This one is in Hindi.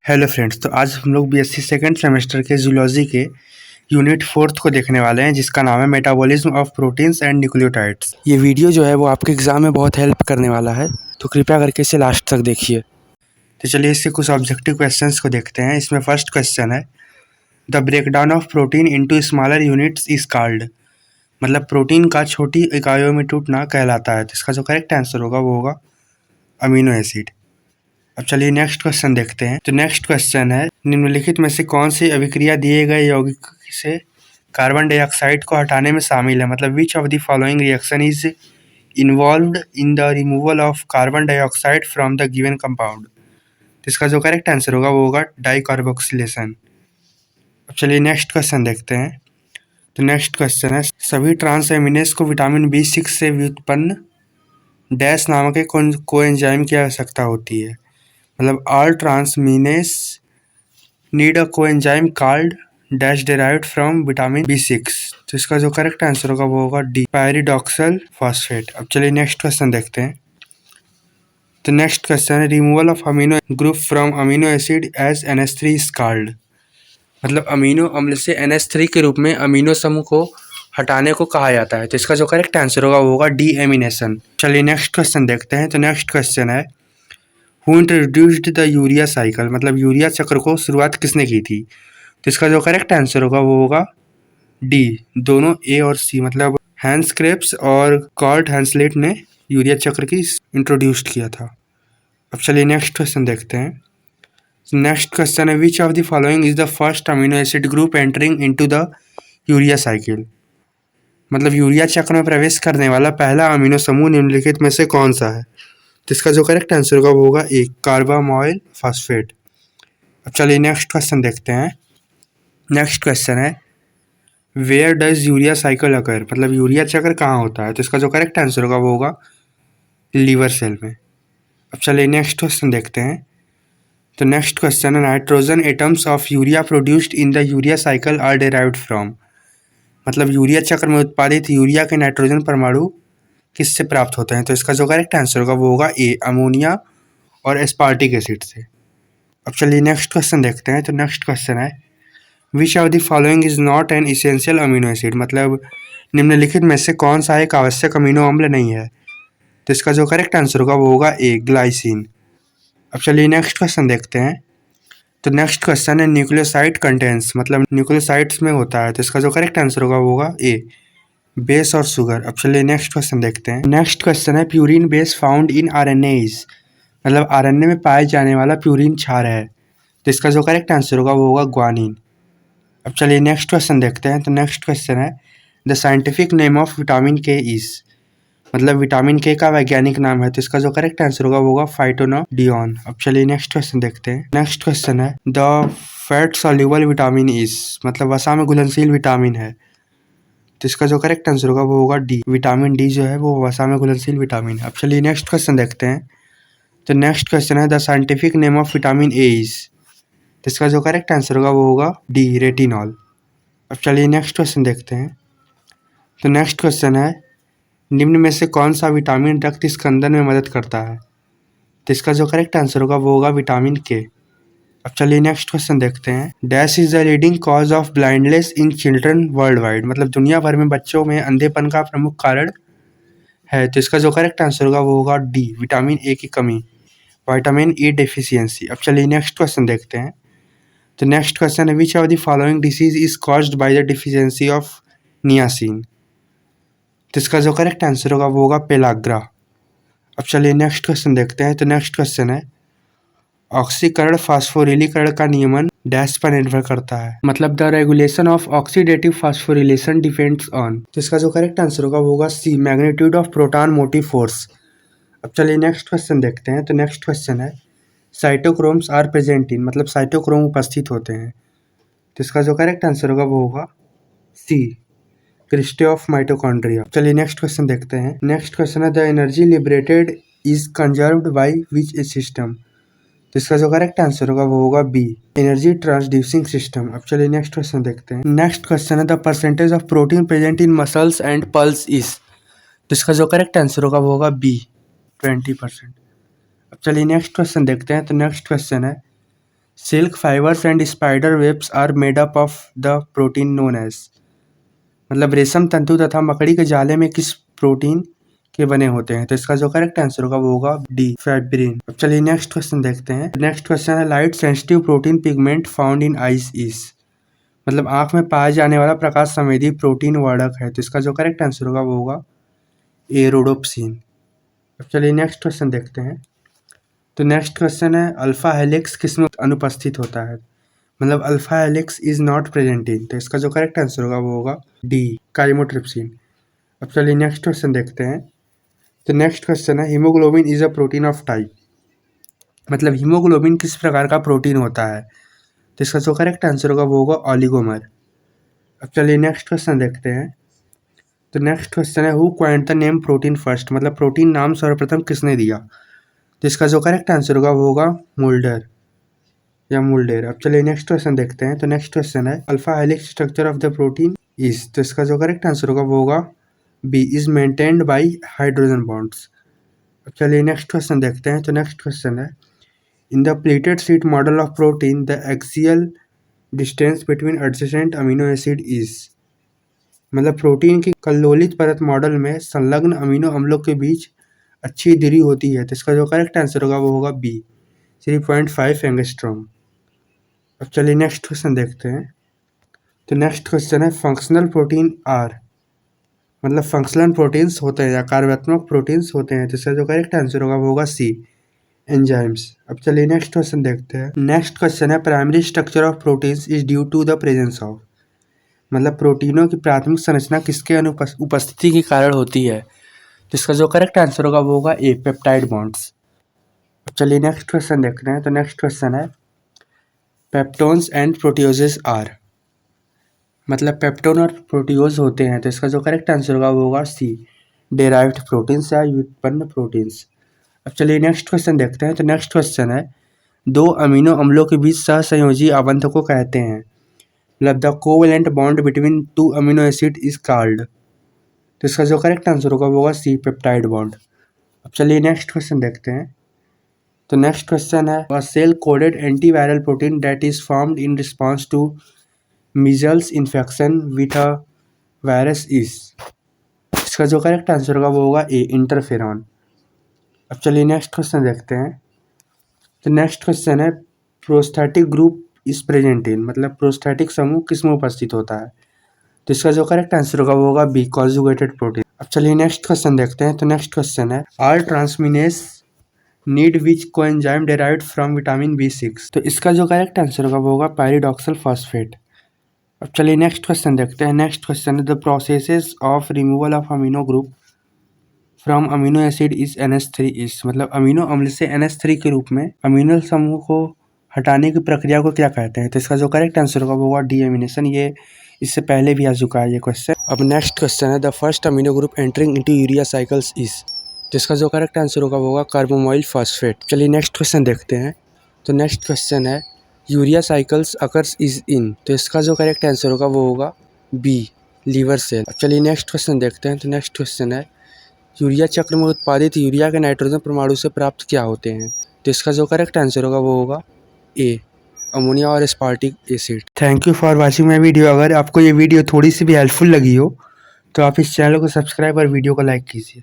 हेलो फ्रेंड्स, तो आज हम लोग बीएससी सेकंड सेमेस्टर के जूलॉजी के यूनिट 4th को देखने वाले हैं, जिसका नाम है metabolism of proteins and nucleotides. ये वीडियो जो है वो आपके एग्जाम में बहुत हेल्प करने वाला है, तो कृपया करके इसे लास्ट तक देखिए। तो चलिए इसके कुछ ऑब्जेक्टिव क्वेश्चंस को देखते हैं। इसमें फर्स्ट क्वेश्चन है, the breakdown of protein into smaller units is called. मतलब प्रोटीन का छोटी इकाइयों में टूटना कहलाता है। तो इसका जो करेक्ट आंसर होगा वो होगा अमीनो एसिड। अब चलिए नेक्स्ट क्वेश्चन देखते हैं। तो नेक्स्ट क्वेश्चन है, निम्नलिखित में से कौन सी अभिक्रिया दिए गए यौगिक से कार्बन डाइऑक्साइड को हटाने में शामिल है। मतलब which of the following reaction is involved in the removal of carbon dioxide from the given compound. तो इसका जो करेक्ट आंसर होगा वो होगा डाइकार्बोक्सिलेशन। अब चलिए नेक्स्ट क्वेश्चन देखते हैं। तो नेक्स्ट क्वेश्चन है, सभी ट्रांसएमिनेस को विटामिन B6 से व्युत्पन्न डैश नामक एक कोएंजाइम की आवश्यकता होती है। मतलब all transminase need a coenzyme called dash derived from vitamin B6। तो इसका जो करेक्ट आंसर होगा वो होगा डी, पायरिडॉक्सल फॉस्फेट। अब चलिए नेक्स्ट क्वेश्चन देखते हैं। तो नेक्स्ट क्वेश्चन है, removal of amino group from amino acid as NH3 is called. मतलब अमीनो अम्ल से NH3 के रूप में अमीनो समूह को हटाने को कहा जाता है। तो इसका जो करेक्ट आंसर होगा वो होगा डीएमिनेशन। चलिए नेक्स्ट क्वेश्चन देखते हैं। तो नेक्स्ट क्वेश्चन है, who introduced the urea cycle. मतलब यूरिया चक्र को शुरुआत किसने की थी। तो इसका जो करेक्ट आंसर होगा वो होगा डी, दोनों ए और सी। मतलब हैंस क्रेब्स और कॉर्ट हैंसलेट ने यूरिया चक्र की इंट्रोड्यूस्ड किया था। अब चलिए नेक्स्ट क्वेश्चन देखते हैं। नेक्स्ट क्वेश्चन है, which of the following is the first amino acid group entering into the urea cycle. मतलब यूरिया चक्र में प्रवेश करने वाला पहला अमीनो समूह निम्नलिखित में से कौन सा है। तो इसका जो करेक्ट आंसर होगा वो होगा एक, कार्बामोइल फॉस्फेट। अब चलिए नेक्स्ट क्वेश्चन देखते हैं। नेक्स्ट क्वेश्चन है, वेयर डज यूरिया साइकिल अकर। मतलब यूरिया चक्र कहाँ होता है। तो इसका जो करेक्ट आंसर होगा वो होगा लीवर सेल में। अब चलिए नेक्स्ट क्वेश्चन देखते हैं। तो नेक्स्ट क्वेश्चन है, nitrogen atoms of urea produced in the urea cycle are derived from. मतलब यूरिया चक्र में उत्पादित यूरिया के नाइट्रोजन परमाणु किससे प्राप्त होते हैं। तो इसका जो करेक्ट आंसर होगा वो होगा ए, अमोनिया और एस्पार्टिक एसिड से। अब चलिए नेक्स्ट क्वेश्चन देखते हैं। तो नेक्स्ट क्वेश्चन है, which of the following is not an essential amino acid. मतलब निम्नलिखित में से कौन सा एक आवश्यक अमीनो अम्ल नहीं है। तो इसका जो करेक्ट आंसर होगा वो होगा ए, ग्लाइसिन। अब चलिए नेक्स्ट क्वेश्चन देखते हैं। तो नेक्स्ट क्वेश्चन है, न्यूक्लियोसाइड कंटेंट्स। मतलब न्यूक्लियोसाइड्स में होता है। तो इसका जो करेक्ट आंसर होगा वो होगा ए, बेस और शुगर। अब चलिए नेक्स्ट क्वेश्चन देखते हैं। नेक्स्ट क्वेश्चन है, purine base found in RNA is. मतलब RNA में पाए जाने वाला प्यूरिन क्षार है। तो इसका जो करेक्ट आंसर होगा वो होगा ग्वानिन। अब चलिए नेक्स्ट क्वेश्चन देखते हैं। तो नेक्स्ट क्वेश्चन है, the scientific name of vitamin के इज। मतलब विटामिन के का वैज्ञानिक नाम है। तो इसका जो करेक्ट आंसर होगा वो होगा फाइटोनोडियोन। अब चलिए नेक्स्ट क्वेश्चन देखते हैं। नेक्स्ट क्वेश्चन है, the fat soluble vitamin is. मतलब वसा में घुलनशील विटामिन है। तो इसका जो करेक्ट आंसर होगा वो होगा डी, विटामिन डी जो है वो वसा में घुलनशील विटामिन है। अब चलिए नेक्स्ट क्वेश्चन देखते हैं। तो नेक्स्ट क्वेश्चन है, the scientific name of vitamin A is. तो इसका जो करेक्ट आंसर होगा वो होगा डी, रेटिनॉल। अब चलिए नेक्स्ट क्वेश्चन देखते हैं। तो नेक्स्ट क्वेश्चन है, निम्न में से कौन सा विटामिन रक्त स्कंदन में मदद करता है। तो इसका जो करेक्ट आंसर होगा वो होगा विटामिन के। अब चलिए नेक्स्ट क्वेश्चन देखते हैं। Dash is the leading cause of blindness in children world wide. मतलब दुनिया भर में बच्चों में अंधेपन का प्रमुख कारण है। तो इसका जो करेक्ट आंसर होगा वो होगा डी, विटामिन ए की कमी, विटामिन ई डेफिशिएंसी। अब चलिए नेक्स्ट क्वेश्चन देखते हैं। तो नेक्स्ट क्वेश्चन है, which of the following disease is caused by the deficiency of niacin. तो इसका जो करेक्ट आंसर होगा वो होगा पेलाग्रा। अब चलिए नेक्स्ट क्वेश्चन देखते हैं। तो नेक्स्ट क्वेश्चन है, ऑक्सीकरण फास्फोरिलीकरण का नियमन डैश पर निर्भर करता है। मतलब the regulation of oxidative phosphorylation depends on. तो इसका जो करेक्ट आंसर होगा वो होगा C, magnitude of proton motive force. अब चलिए नेक्स्ट क्वेश्चन देखते हैं। तो नेक्स्ट क्वेश्चन है, साइटोक्रोम्स आर प्रेजेंट इन। मतलब साइटोक्रोम उपस्थित होते हैं। तो इसका जो करेक्ट आंसर होगा वो होगा सी, क्रिस्टे ऑफ माइटोकॉन्ड्रिया। चलिए नेक्स्ट क्वेश्चन देखते हैं। नेक्स्ट क्वेश्चन है, the energy liberated is conserved by which A system. तो इसका जो करेक्ट आंसर होगा वो होगा बी, एनर्जी ट्रांसड्यूसिंग सिस्टम। अब चलिए नेक्स्ट क्वेश्चन देखते हैं। नेक्स्ट क्वेश्चन है, the percentage of protein present in muscles and pulse is. तो इसका जो करेक्ट आंसर होगा वो होगा बी, 20%। अब चलिए नेक्स्ट क्वेश्चन देखते हैं। तो नेक्स्ट क्वेश्चन है, silk fibres and spider webs are made up of the protein known as. मतलब रेशम तंतु तथा मकड़ी के जाले में किस प्रोटीन के बने होते हैं? तो इसका जो करेक्ट आंसर होगा वो होगा डी, फाइब्रिन। अब चलिए नेक्स्ट क्वेश्चन देखते हैं। नेक्स्ट क्वेश्चन है light sensitive protein pigment found in eyes is. मतलब आंख में पाए जाने वाला प्रकाश संवेदी प्रोटीन वर्णक है। तो इसका जो करेक्ट आंसर होगा वो होगा ए, रोडोप्सिन। अब चलिए नेक्स्ट क्वेश्चन देखते हैं। तो नेक्स्ट क्वेश्चन है अल्फा हेलिक्स किसमें अनुपस्थित होता है? मतलब alpha helix is not present in. तो इसका जो करेक्ट आंसर होगा वो होगा डी, काइमोट्रिप्सिन। अब चलिए नेक्स्ट क्वेश्चन देखते हैं। तो नेक्स्ट क्वेश्चन है haemoglobin is a protein of type. मतलब हीमोग्लोबिन किस प्रकार का प्रोटीन होता है? तो इसका जो करेक्ट आंसर होगा वो होगा ऑलिगोमर। अब चलिए नेक्स्ट क्वेश्चन देखते हैं। तो नेक्स्ट क्वेश्चन है who coined the name protein first. मतलब प्रोटीन नाम सर्वप्रथम किसने दिया? तो इसका जो करेक्ट आंसर होगा वो होगा मुल्डर या मुल्डेर। अब चलिए नेक्स्ट क्वेश्चन देखते हैं। तो नेक्स्ट क्वेश्चन है alpha helix structure of the protein is. तो इसका जो करेक्ट आंसर होगा वो होगा B, is maintained by hydrogen bonds. अब चलिए नेक्स्ट क्वेश्चन देखते हैं। तो नेक्स्ट क्वेश्चन है in the pleated sheet model of protein the axial distance between adjacent amino acid is. मतलब प्रोटीन की कल्लोलित परत मॉडल में संलग्न अमीनो अम्लों के बीच अच्छी दूरी होती है। तो इसका जो करेक्ट आंसर होगा वो होगा बी, 3.5 एंगस्ट्रॉम। अब चलिए नेक्स्ट क्वेश्चन देखते हैं। तो नेक्स्ट क्वेश्चन है फंक्शनल प्रोटीन आर। मतलब फंक्शनल प्रोटीन्स होते हैं या कार्यात्मक प्रोटीन्स होते हैं। तो इसका जो करेक्ट आंसर होगा वो होगा सी, एंजाइम्स। अब चलिए नेक्स्ट क्वेश्चन देखते हैं। नेक्स्ट क्वेश्चन है primary structure of proteins is due to the presence of. मतलब प्रोटीनों की प्राथमिक संरचना किसके उपस्थिति के कारण होती है? तो इसका जो करेक्ट आंसर होगा वो होगा ए, पेप्टाइड बॉन्ड्स। अब चलिए नेक्स्ट क्वेश्चन देखते हैं। तो नेक्स्ट क्वेश्चन है पेप्टोन्स एंड प्रोटियोजेस आर। मतलब पेप्टोन और प्रोटियोज होते हैं। तो इसका जो करेक्ट आंसर होगा वो होगा सी, डेराइव्ड प्रोटीन्स या व्युत्पन्न प्रोटीन्स। अब चलिए नेक्स्ट क्वेश्चन देखते हैं। तो नेक्स्ट क्वेश्चन है दो अमीनो अम्लों के बीच सहसंयोजी आबंध को कहते हैं। मतलब the covalent bond between two amino acid is called. तो इसका जो करेक्ट आंसर होगा वो होगा सी, पेप्टाइड बॉन्ड। अब चलिए नेक्स्ट क्वेश्चन देखते हैं। तो नेक्स्ट क्वेश्चन है a cell coded antiviral protein that is formed in response to measles infection with a virus is. इसका जो करेक्ट आंसर होगा वो होगा ए, इंटरफेरॉन। अब चलिए नेक्स्ट क्वेश्चन देखते हैं। तो नेक्स्ट क्वेश्चन है prosthetic group is present in. मतलब प्रोस्थेटिक समूह किस में उपस्थित होता है? तो इसका जो करेक्ट आंसर होगा वो होगा बी, कॉन्जुगेटेड प्रोटीन। अब चलिए नेक्स्ट क्वेश्चन देखते हैं। तो नेक्स्ट क्वेश्चन है are transaminase need which coenzyme derived from vitamin B6। तो इसका जो करेक्ट आंसर होगा वो होगा पायरिडॉक्सल फॉस्फेट। अब चलिए नेक्स्ट क्वेश्चन देखते हैं। नेक्स्ट क्वेश्चन है the processes of removal of amino group from amino acid is NH3 is. मतलब अमीनो अम्ल से NH3 के रूप में अमीनो समूह को हटाने की प्रक्रिया को क्या कहते हैं? तो इसका जो करेक्ट आंसर होगा वो होगा डीएमिनेशन। ये इससे पहले भी आ चुका है ये क्वेश्चन। अब नेक्स्ट क्वेश्चन है the first amino group entering into urea cycles is. तो इसका जो करेक्ट आंसर होगा वो होगा कार्बोमाइल फॉस्फेट। चलिए नेक्स्ट क्वेश्चन देखते हैं। तो नेक्स्ट क्वेश्चन है urea cycles occurs is in. तो इसका जो करेक्ट आंसर होगा वो होगा बी, लीवर सेल। चलिए नेक्स्ट क्वेश्चन देखते हैं। तो नेक्स्ट क्वेश्चन है यूरिया चक्र में उत्पादित यूरिया के नाइट्रोजन परमाणु से प्राप्त क्या होते हैं? तो इसका जो करेक्ट आंसर होगा वो होगा ए, अमोनिया और aspartic acid. Thank you for watching my video. अगर आपको ये वीडियो थोड़ी सी भी हेल्पफुल लगी हो तो आप इस चैनल को सब्सक्राइब और वीडियो को लाइक कीजिए।